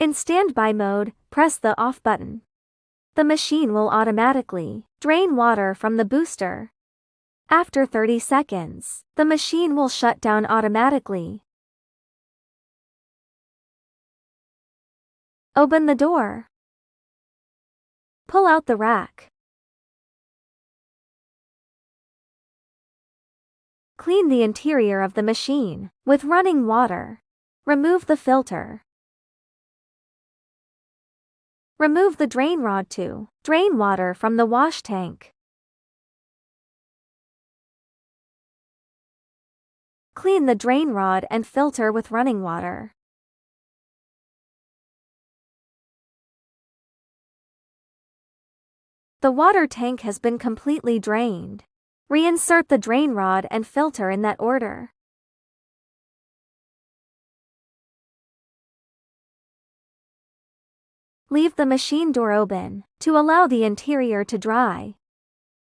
In standby mode, press the off button. The machine will automatically drain water from the booster. After 30 seconds, the machine will shut down automatically. Open the door. Pull out the rack. Clean the interior of the machine with running water. Remove the filter. Remove the drain rod to drain water from the wash tank. Clean the drain rod and filter with running water. The water tank has been completely drained. Reinsert the drain rod and filter in that order. Leave the machine door open to allow the interior to dry.